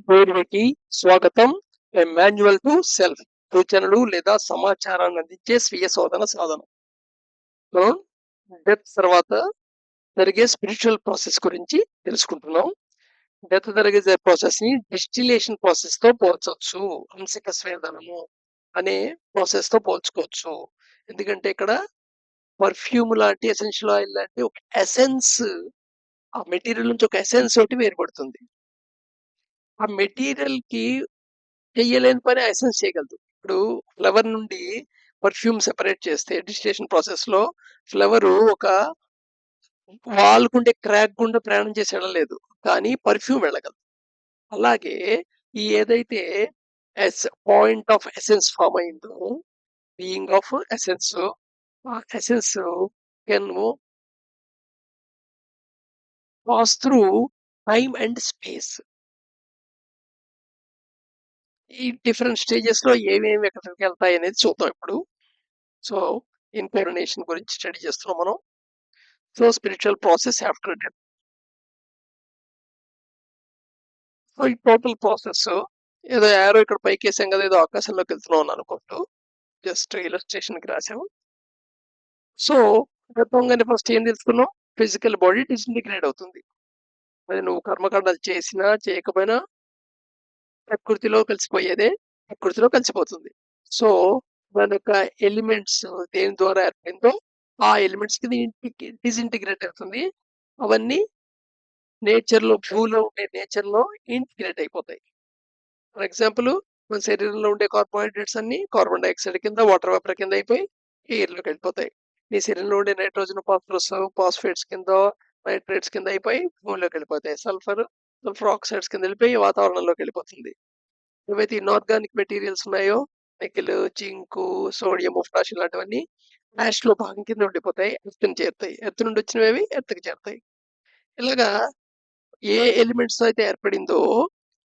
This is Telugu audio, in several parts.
పేరుకి స్వాగతం. ఏ మాన్యువల్ టు సెల్ఫ్. సూచనలు లేదా సమాచారాన్ని అందించే స్వీయ శోధన సాధనం. మనం డెత్ తర్వాత జరిగే స్పిరిచువల్ ప్రాసెస్ గురించి తెలుసుకుంటున్నాం. డెత్ జరిగే ప్రాసెస్ ని డిస్టిలేషన్ ప్రాసెస్ తో పోల్చొచ్చు. అంశిక స్వేదనము అనే ప్రాసెస్ తో పోల్చుకోవచ్చు. ఎందుకంటే ఇక్కడ పర్ఫ్యూమ్ లాంటి ఎసెన్షియల్ ఆయిల్ లాంటి ఒక ఎసెన్స్, ఆ మెటీరియల్ నుంచి ఒక ఎసెన్స్ ఒకటి వేరుపడుతుంది. ఆ మెటీరియల్ కి చెయ్యలేని పని ఎసెన్స్ చేయగలదు. ఇప్పుడు ఫ్లవర్ నుండి పర్ఫ్యూమ్ సెపరేట్ చేస్తే డిస్టిలేషన్ ప్రాసెస్ లో ఫ్లవర్ ఒక వాల్కుండే క్రాక్ గుండా ప్రయాణం చేసి వెళ్ళలేదు, కానీ పర్ఫ్యూమ్ వెళ్ళగలదు. అలాగే ఈ ఏదైతే as point of essence form అయిందో, బీయింగ్ ఆఫ్ ఎసెన్స్, ఆ essence can pass through time and space. ఈ డిఫరెంట్ స్టేజెస్ లో ఏమేమి ఎక్కడికి వెళ్తాయి అనేది చూద్దాం ఇప్పుడు. సో ఇన్కార్నేషన్ గురించి స్టడీ చేస్తున్నాం మనం. So spiritual process after death. So ఈ టోటల్ ప్రాసెస్ ఏదో యారో ఇక్కడ పైకి వేసాం కదా, ఏదో ఆకాశంలోకి వెళ్తున్నాం అనుకుంటూ జస్ట్ ఇలస్ట్రేషన్ కి రాసాము. సో చెప్పంగానే ఫస్ట్ ఏం తెలుసుకున్నాం? ఫిజికల్ బాడీ డిసింటిగ్రేట్ అవుతుంది. అది నువ్వు కర్మకాండాలు చేసినా చేయకపోయినా ప్రకృతిలో కలిసిపోయేదే, ప్రకృతిలో కలిసిపోతుంది. సో దాని యొక్క ఎలిమెంట్స్ దేని ద్వారా ఏర్పడిందో ఆ ఎలిమెంట్స్ కి డిసింటిగ్రేట్ అవుతుంది. అవన్నీ నేచర్ లో, భూలో ఉండే నేచర్ లో ఇంటిగ్రేట్ అయిపోతాయి. ఫర్ ఎగ్జాంపుల్, మన శరీరంలో ఉండే కార్బోహైడ్రేట్స్ అన్ని కార్బన్ డైఆక్సైడ్ కింద, వాటర్ వేపర్ కింద అయిపోయి ఎయిర్ లోకి వెళ్ళిపోతాయి. నీ శరీరంలో ఉండే నైట్రోజన్, ఫాస్ఫరస్, ఫాస్ఫేట్స్ కింద, నైట్రేట్స్ కింద అయిపోయి భూమిలోకి వెళ్ళిపోతాయి. సల్ఫర్ ఆక్సైడ్స్ కింద వెళ్ళిపోయి వాతావరణంలోకి వెళ్ళిపోతుంది. ఏవైతే ఇన్ఆర్గానిక్ మెటీరియల్స్ ఉన్నాయో, నికెల్, జింకు, సోడియం, పొటాషియం లాంటివన్నీ యాష్ లో భాగం కింద ఉండిపోతాయి, ఎర్త్ ని చేరుతాయి. ఎర్త్ నుండి వచ్చినవి ఎర్త్ కి చేరుతాయి. ఇలాగా ఏ ఎలిమెంట్స్ అయితే ఏర్పడిందో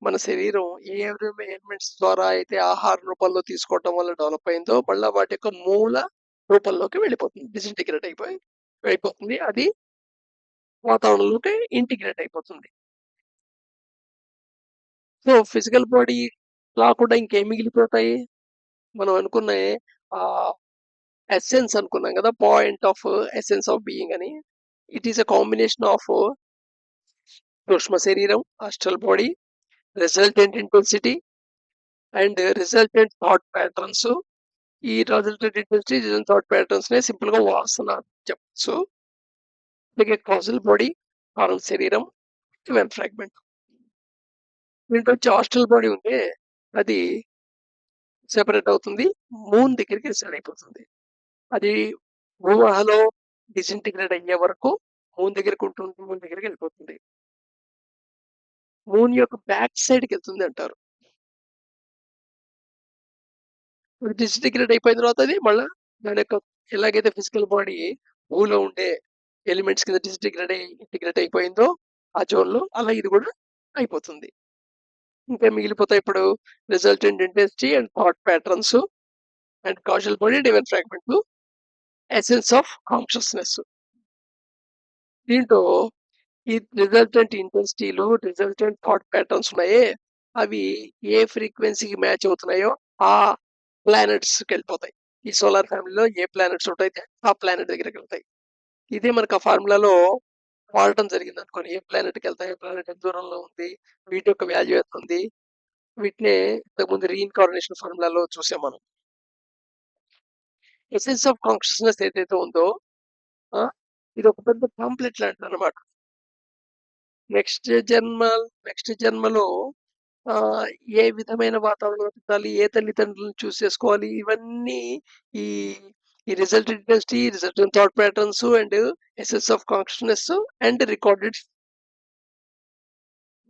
మన శరీరం, ఏ ఎలిమెంట్స్ ద్వారా అయితే ఆహార రూపంలో తీసుకోవటం వల్ల డెవలప్ అయిందో, మళ్ళీ వాటి యొక్క మూల రూపంలోకి వెళ్ళిపోతుంది, డిసింటిగ్రేట్ అయిపోతుంది. అది వాతావరణంలోకి ఇంటిగ్రేట్ అయిపోతుంది. సో ఫిజికల్ బాడీ కాకుండా ఇంకేం మిగిలిపోతాయి? మనం అనుకున్న ఆ ఎసెన్స్ అనుకున్నాం కదా, point of essence of being అని. It is a combination of సూక్ష్మ శరీరం, astral body, resultant intensity and resultant thought patterns. ఈ resultant intensity, resultant thought patterns నే సింపుల్ గా వాసన చెప్పచ్చు. అలాగే కాజల్ బాడీ, కారణ శరీరం, వెన్ ఫ్రాగ్మెంట్. దీంట్లో వచ్చి ఆస్ట్రల్ బాడీ ఉంటే అది సెపరేట్ అవుతుంది, మూన్ దగ్గరికి సెడ్ అయిపోతుంది. అది భూమహలో డిసింటిగ్రేట్ అయ్యే వరకు మూన్ దగ్గరికి ఉంటుంది, మూన్ దగ్గరికి వెళ్ళిపోతుంది. మూన్ యొక్క బ్యాక్ సైడ్ కి వెళ్తుంది అంటారు. డిసింటిగ్రేట్ అయిపోయిన తర్వాత అది మళ్ళా దాని యొక్క, ఎలాగైతే ఫిజికల్ బాడీ భూలో ఉండే ఎలిమెంట్స్ కింద ఇంటిగ్రేట్ అయిపోయిందో ఆ జోన్ లో, అలా ఇది కూడా అయిపోతుంది. ఇంకా మిగిలిపోతాయి ఇప్పుడు resultant intensity and thought patterns and causal body, divine fragment, essence of consciousness. దీంట్లో ఈ రిజల్టెంట్ ఇంటెన్సిటీలు, రిజల్టెంట్ థాట్ ప్యాటర్న్స్ ఉన్నాయే, అవి ఏ ఫ్రీక్వెన్సీకి మ్యాచ్ అవుతున్నాయో ఆ ప్లానెట్స్ కి వెళ్ళిపోతాయి. ఈ సోలార్ ఫ్యామిలీలో ఏ ప్లానెట్స్ ఉంటాయితే ఆ ప్లానెట్ దగ్గరికి వెళ్తాయి. ఇదే మనకు ఆ ఫార్ములాలో వాడటం జరిగింది అనుకోని, ఏ ప్లానెట్ కి వెళ్తాయి, ఏ ప్లానెట్ ఎంత దూరంలో ఉంది, వీటి యొక్క వాల్యూ ఎంత ఉంది, వీటినే ఇంతకుముందు రీఇన్కార్నేషన్ ఫార్ములాలో చూసాం మనం. ఎసెన్స్ ఆఫ్ కాన్షియస్నెస్ ఏదైతే ఉందో, ఆ, ఇది ఒక పెద్ద పాంప్లెట్ లాంటిది అనమాట. నెక్స్ట్ జన్మ నెక్స్ట్ జన్మలో ఆ ఏ విధమైన వాతావరణంలో పుట్టాలి, ఏ తల్లిదండ్రులను చూస్ చేసుకోవాలి, ఇవన్నీ ఈ ఈ result intensity, result thought patterns and essence of consciousness and recorded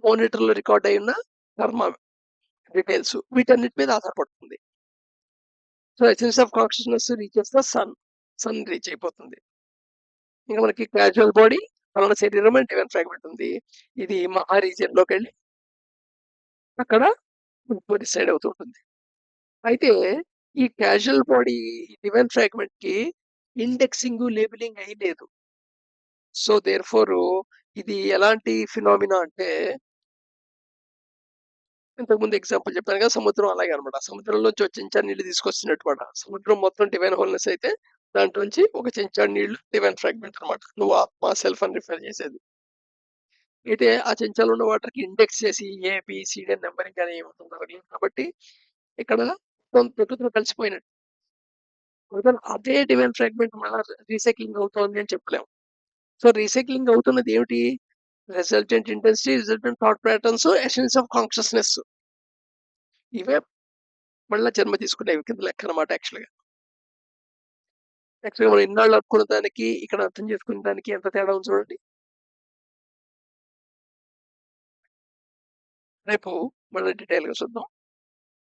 monitor లో రికార్డ్ అయి ఉన్న కర్మ డీటెయిల్స్, వీటన్నిటి మీద ఆధారపడుతుంది. So essence of consciousness reach చేస్తే సన్ రీచ్ అయిపోతుంది. ఇంకా మనకి క్యాజువల్ బాడీ, మన శరీరం అండ్ డివైన్ ఫ్రాగ్మెంట్ ఉంది. ఇది మహా రీజియన్ లోకి వెళ్ళి అక్కడ డిసైడ్ అవుతుంటుంది. అయితే ఈ క్యాజువల్ బాడీ, డివైన్ ఫ్రాగ్మెంట్ కి ఇండెక్సింగ్, లేబులింగ్ అయి లేదు. సో దేర్ ఫోర్ ఇది ఎలాంటి ఫినామినా అంటే, ఇంతకుముందు ఎగ్జాంపుల్ చెప్పాను కదా! సముద్రం అలాగే అన్నమాట. సముద్రంలోంచి ఒక చెంచాడు నీళ్లు తీసుకొచ్చినట్టు మాట. సముద్రం మొత్తం డివైన్ హోల్‌నెస్ అయితే దాంట్లోంచి ఒక చెంచాడు నీళ్లు డివైన్ ఫ్రాగ్మెంట్ అన్నమాట. నువ్వు ఆత్మ, సెల్ఫ్ అని రిఫర్ చేసేది. అయితే ఆ చెంచాలో ఉన్న వాటర్‌కి ఇండెక్స్ చేసి ఏ, బి, సి, డి అని నంబరింగ్ గాని ఏముండదు కాబట్టి ఇక్కడ మొత్తం ప్రకృతిలో కలిసిపోయినట్టు. ఒకవేళ అదే డివైన్ ఫ్రాగ్మెంట్ మళ్ళా రీసైక్లింగ్ అవుతోంది అని చెప్పలేము. సో, రీసైక్లింగ్ అవుతున్నది ఏమిటి? Resultant intensity, resultant thought patterns, essence of consciousness. ఇవే మళ్ళా జన్మ తీసుకునేవి కింద లెక్కనమాట యాక్చువల్‌గా. యాక్చువల్‌గా మనం ఇన్నాళ్ళు అనుకున్న దానికి, ఇక్కడ అర్థం చేసుకున్న దానికి ఎంత తేడా ఉంది చూడండి. రేపు మళ్ళీ డీటెయిల్‌గా చూద్దాం.